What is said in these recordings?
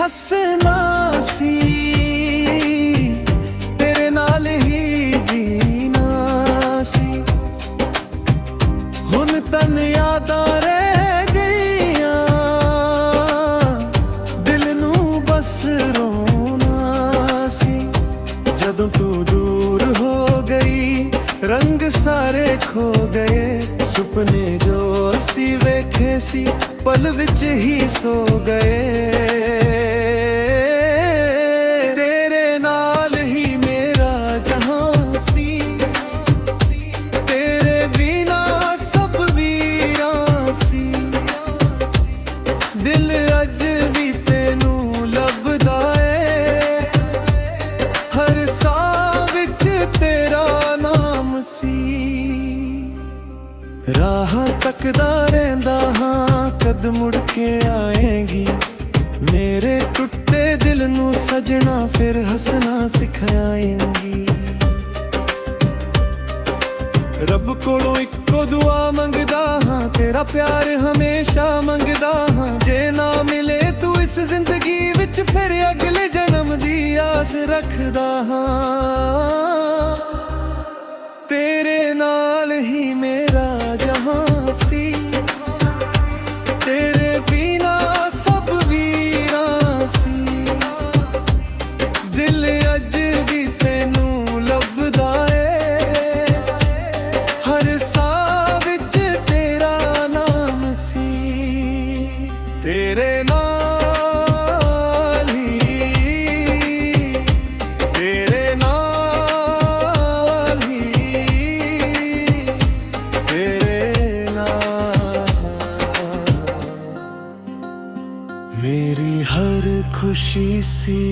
हसना सी, तेरे नाल ही जीना सी। हुण तन यादां रह गईयां, दिल नू बस रोना सी। जदों तू दूर हो गई रंग सारे खो गए, सुपने जो असी वेखे सी पल विच ही सो गए। तेरे नाल ही मेरा जहां सी, तेरे बिना सब वीरां सी। दिल अज भी तेनू लभदा ए, हर साह विच तेरा नाम सी। राह तकदा रहिंदा हां कद मुड़ के आएगी, मेरे टुटे दिल नू सजना फिर हसना सिखाएंगी। रब कोलों इक्को दुआ मंगदा हां, तेरा प्यार हमेशा मंगदा हां। जे ना मिले तू इस जिंदगी विच फिर अगले जन्म दी आस रखदा हां। तेरे नाल ही मेरा जहां सी, तेरे बिना सब वीरां सी। दिल अज भी तेनू लभदा ए, हर साह विच तेरा नाम सी। तेरे नाल ही, तेरे नाल ही, तेरे नाल। मेरी हर खुशी सी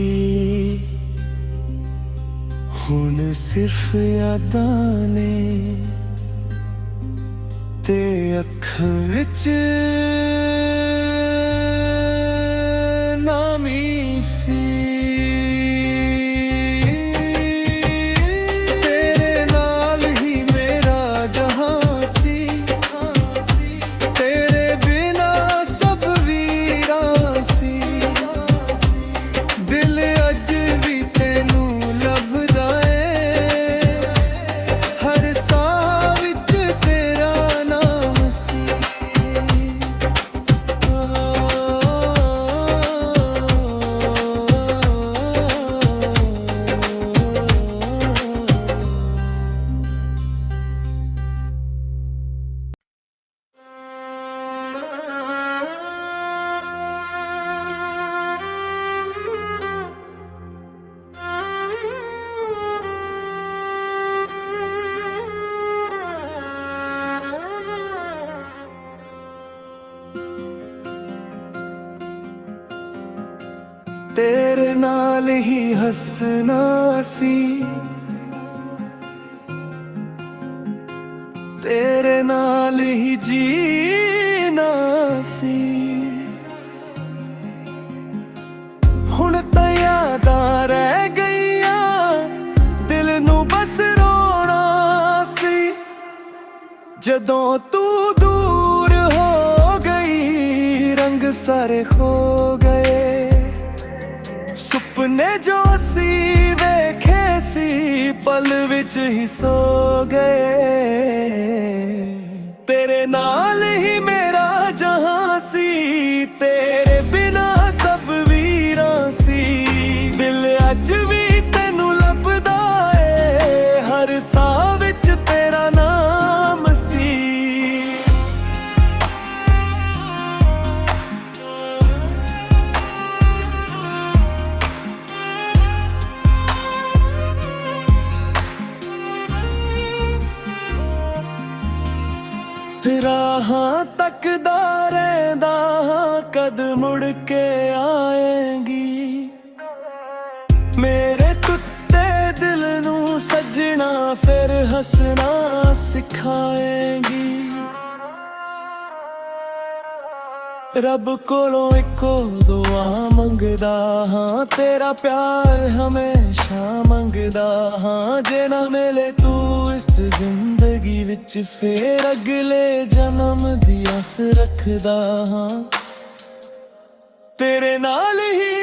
हुण सिर्फ यादां ने, ते अखां विच नामी सी। तेरे नाल ही मेरा जहां सी, तेरे बिना सब वीरां सी। दिल अज भी तेनू लभदा ए, हर साह विच तेरा नाम सी। तेरे नाल ही हसना सी, तेरे नाल ही जीना सी। हुण तां यादां रह गईयां, दिल नू बस रोना सी। जदों तू दूर हो गई रंग सारे खो गए, सुपने जो सी वेखे सी पल विच ही सो गए। तेरे नाल ही मेरा जहां सी, तेरे बिना सब वीरां सी। दिल अज भी तेनू लभदा ए, हर साह विच तेरा नाम सी। राहां तकदा रहिंदा हां कद मुड़ के आएगी, मेरे टुटे दिल नू सजना फिर हसना सिखाएगी। रब कोलों इक्को दुआ मंगदा हां, तेरा प्यार हमेशा मंगदा हां। जे ना मिले तू इस जिंदगी विच फिर अगले जन्म दी आस रखदा हां। तेरे नाल ही